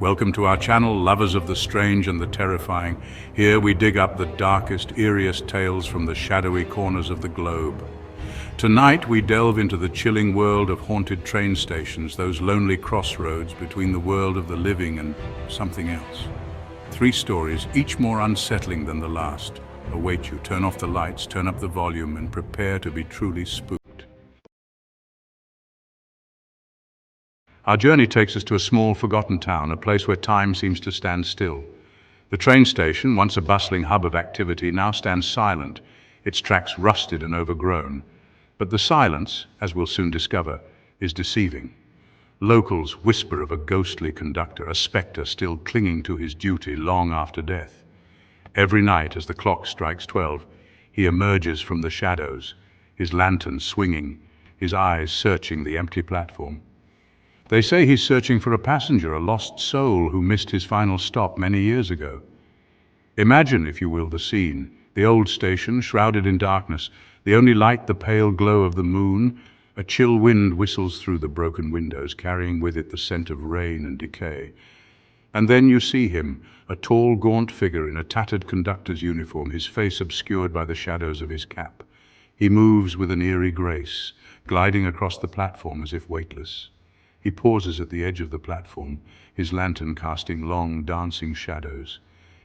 Welcome to our channel, lovers of the strange and the terrifying. Here we dig up the darkest, eeriest tales from the shadowy corners of the globe. Tonight we delve into the chilling world of haunted train stations, those lonely crossroads between the world of the living and something else. 3 stories, each more unsettling than the last, await you. Turn off the lights, turn up the volume, and prepare to be truly spooked. Our journey takes us to a small, forgotten town, a place where time seems to stand still. The train station, once a bustling hub of activity, now stands silent, its tracks rusted and overgrown. But the silence, as we'll soon discover, is deceiving. Locals whisper of a ghostly conductor, a spectre still clinging to his duty long after death. Every night, as the clock strikes 12, he emerges from the shadows, his lantern swinging, his eyes searching the empty platform. They say he's searching for a passenger, a lost soul who missed his final stop many years ago. Imagine, if you will, the scene. The old station, shrouded in darkness, the only light the pale glow of the moon. A chill wind whistles through the broken windows, carrying with it the scent of rain and decay. And then you see him, a tall, gaunt figure in a tattered conductor's uniform, his face obscured by the shadows of his cap. He moves with an eerie grace, gliding across the platform as if weightless. He pauses at the edge of the platform, his lantern casting long, dancing shadows.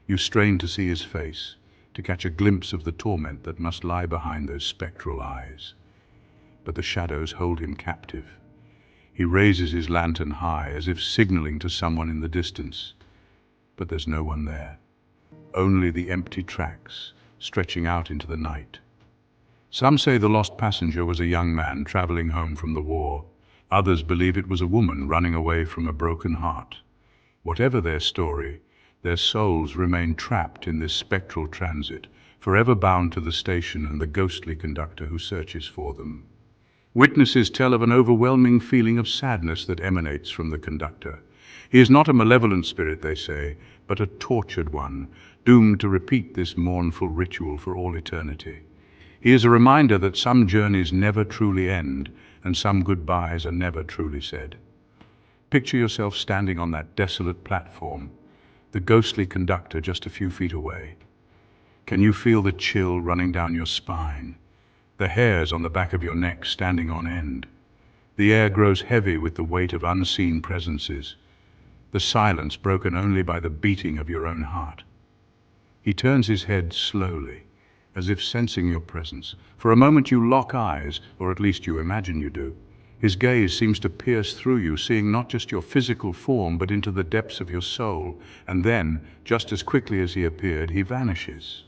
You strain to see his face, to catch a glimpse of the torment that must lie behind those spectral eyes. But the shadows hold him captive. He raises his lantern high, as if signaling to someone in the distance. But there's no one there. Only the empty tracks, stretching out into the night. Some say the lost passenger was a young man traveling home from the war. Others believe it was a woman running away from a broken heart. Whatever their story, their souls remain trapped in this spectral transit, forever bound to the station and the ghostly conductor who searches for them. Witnesses tell of an overwhelming feeling of sadness that emanates from the conductor. He is not a malevolent spirit, they say, but a tortured one, doomed to repeat this mournful ritual for all eternity. He is a reminder that some journeys never truly end, and some goodbyes are never truly said. Picture yourself standing on that desolate platform, the ghostly conductor just a few feet away. Can you feel the chill running down your spine, the hairs on the back of your neck standing on end? The air grows heavy with the weight of unseen presences, the silence broken only by the beating of your own heart. He turns his head slowly, as if sensing your presence. For a moment you lock eyes, or at least you imagine you do. His gaze seems to pierce through you, seeing not just your physical form, but into the depths of your soul. And then, just as quickly as he appeared, he vanishes.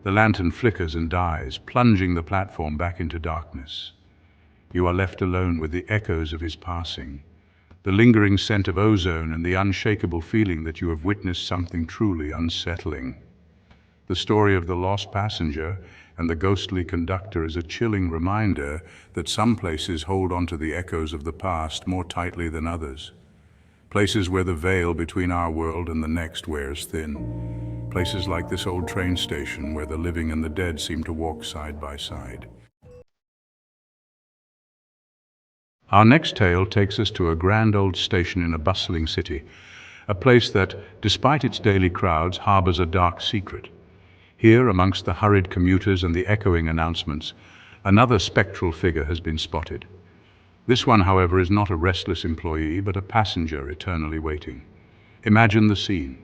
The lantern flickers and dies, plunging the platform back into darkness. You are left alone with the echoes of his passing, the lingering scent of ozone and the unshakable feeling that you have witnessed something truly unsettling. The story of the lost passenger and the ghostly conductor is a chilling reminder that some places hold on to the echoes of the past more tightly than others. Places where the veil between our world and the next wears thin. Places like this old train station where the living and the dead seem to walk side by side. Our next tale takes us to a grand old station in a bustling city, a place that, despite its daily crowds, harbors a dark secret. Here, amongst the hurried commuters and the echoing announcements, another spectral figure has been spotted. This one, however, is not a restless employee, but a passenger eternally waiting. Imagine the scene.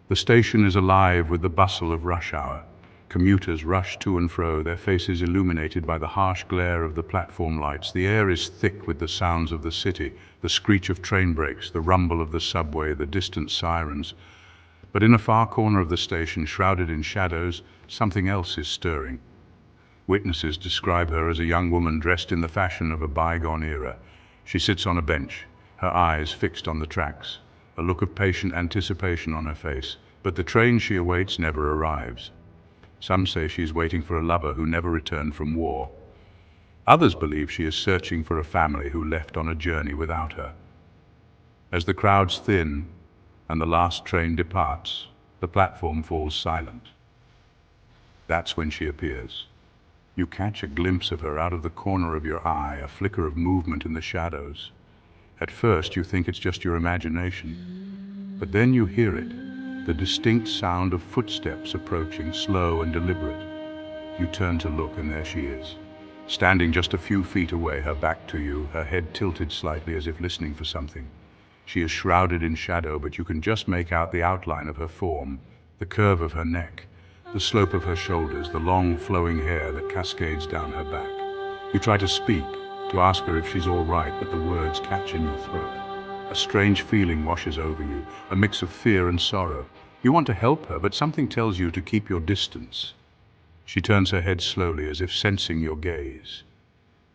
The station is alive with the bustle of rush hour. Commuters rush to and fro, their faces illuminated by the harsh glare of the platform lights. The air is thick with the sounds of the city, the screech of train brakes, the rumble of the subway, the distant sirens. But in a far corner of the station, shrouded in shadows, something else is stirring. Witnesses describe her as a young woman dressed in the fashion of a bygone era. She sits on a bench, her eyes fixed on the tracks, a look of patient anticipation on her face. But the train she awaits never arrives. Some say she is waiting for a lover who never returned from war. Others believe she is searching for a family who left on a journey without her. As the crowds thin, and the last train departs, the platform falls silent. That's when she appears. You catch a glimpse of her out of the corner of your eye, a flicker of movement in the shadows. At first you think it's just your imagination. But then you hear it, the distinct sound of footsteps approaching, slow and deliberate. You turn to look, and there she is, standing just a few feet away, her back to you, her head tilted slightly as if listening for something. She is shrouded in shadow, but you can just make out the outline of her form, the curve of her neck, the slope of her shoulders, the long flowing hair that cascades down her back. You try to speak, to ask her if she's all right, but the words catch in your throat. A strange feeling washes over you, a mix of fear and sorrow. You want to help her, but something tells you to keep your distance. She turns her head slowly, as if sensing your gaze.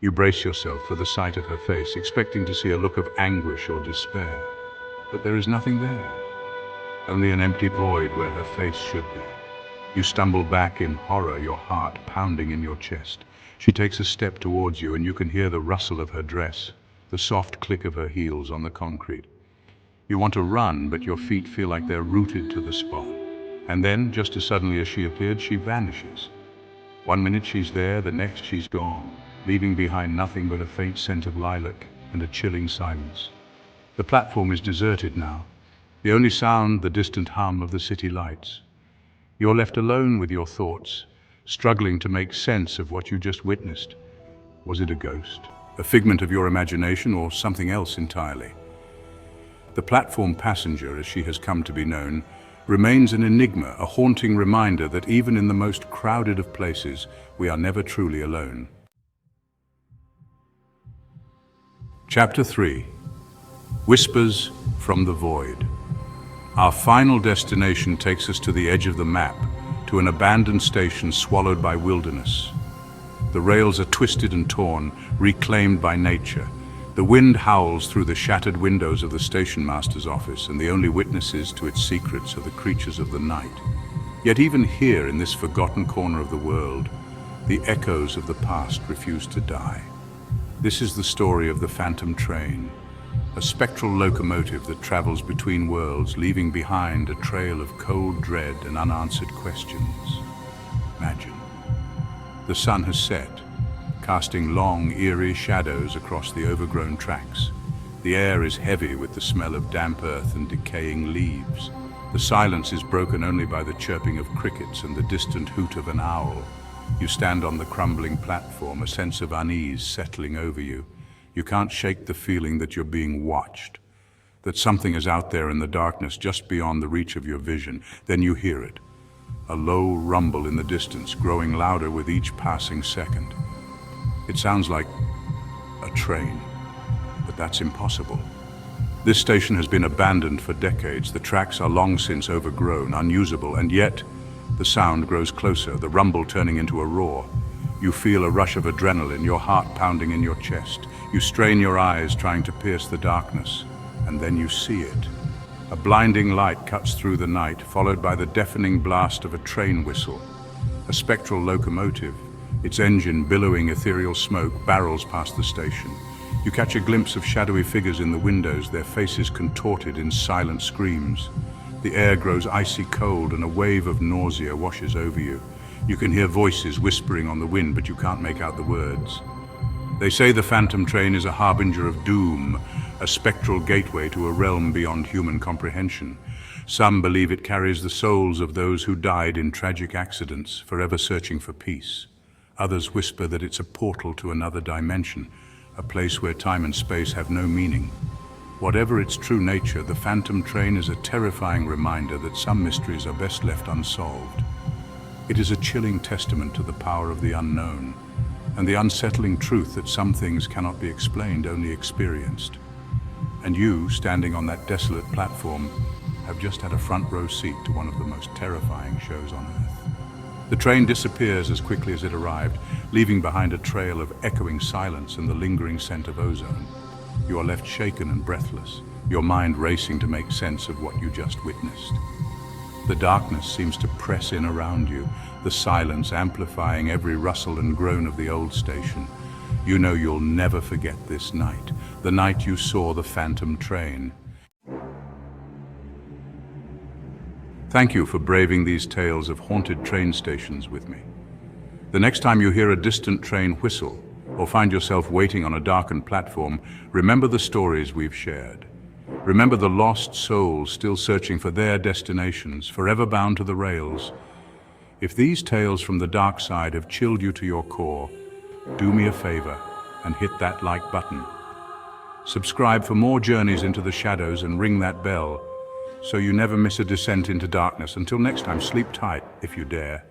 You brace yourself for the sight of her face, expecting to see a look of anguish or despair. But there is nothing there, only an empty void where her face should be. You stumble back in horror, your heart pounding in your chest. She takes a step towards you, and you can hear the rustle of her dress, the soft click of her heels on the concrete. You want to run, but your feet feel like they're rooted to the spot. And then, just as suddenly as she appeared, she vanishes. 1 minute she's there, the next she's gone, leaving behind nothing but a faint scent of lilac and a chilling silence. The platform is deserted now, the only sound the distant hum of the city lights. You're left alone with your thoughts, struggling to make sense of what you just witnessed. Was it a ghost, a figment of your imagination, or something else entirely? The platform passenger, as she has come to be known, remains an enigma, a haunting reminder that even in the most crowded of places, we are never truly alone. Chapter 3. Whispers from the Void. Our final destination takes us to the edge of the map, to an abandoned station swallowed by wilderness. The rails are twisted and torn, reclaimed by nature. The wind howls through the shattered windows of the station master's office, and the only witnesses to its secrets are the creatures of the night. Yet even here, in this forgotten corner of the world, the echoes of the past refuse to die. This is the story of the Phantom Train, a spectral locomotive that travels between worlds, leaving behind a trail of cold dread and unanswered questions. Imagine. The sun has set, casting long, eerie shadows across the overgrown tracks. The air is heavy with the smell of damp earth and decaying leaves. The silence is broken only by the chirping of crickets and the distant hoot of an owl. You stand on the crumbling platform, a sense of unease settling over you. You can't shake the feeling that you're being watched, that something is out there in the darkness just beyond the reach of your vision. Then you hear it, a low rumble in the distance, growing louder with each passing second. It sounds like a train, but that's impossible. This station has been abandoned for decades. The tracks are long since overgrown, unusable, and yet the sound grows closer, the rumble turning into a roar. You feel a rush of adrenaline, your heart pounding in your chest. You strain your eyes, trying to pierce the darkness, and then you see it. A blinding light cuts through the night, followed by the deafening blast of a train whistle. A spectral locomotive, its engine billowing ethereal smoke, barrels past the station. You catch a glimpse of shadowy figures in the windows, their faces contorted in silent screams. The air grows icy cold, and a wave of nausea washes over you. You can hear voices whispering on the wind, but you can't make out the words. They say the Phantom Train is a harbinger of doom, a spectral gateway to a realm beyond human comprehension. Some believe it carries the souls of those who died in tragic accidents, forever searching for peace. Others whisper that it's a portal to another dimension, a place where time and space have no meaning. Whatever its true nature, the Phantom Train is a terrifying reminder that some mysteries are best left unsolved. It is a chilling testament to the power of the unknown, and the unsettling truth that some things cannot be explained, only experienced. And you, standing on that desolate platform, have just had a front row seat to one of the most terrifying shows on Earth. The train disappears as quickly as it arrived, leaving behind a trail of echoing silence and the lingering scent of ozone. You are left shaken and breathless, your mind racing to make sense of what you just witnessed. The darkness seems to press in around you, the silence amplifying every rustle and groan of the old station. You know you'll never forget this night, the night you saw the Phantom Train. Thank you for braving these tales of haunted train stations with me. The next time you hear a distant train whistle, or find yourself waiting on a darkened platform, remember the stories we've shared. Remember the lost souls still searching for their destinations, forever bound to the rails. If these tales from the dark side have chilled you to your core, do me a favor and hit that like button. Subscribe for more journeys into the shadows and ring that bell so you never miss a descent into darkness. Until next time, sleep tight if you dare.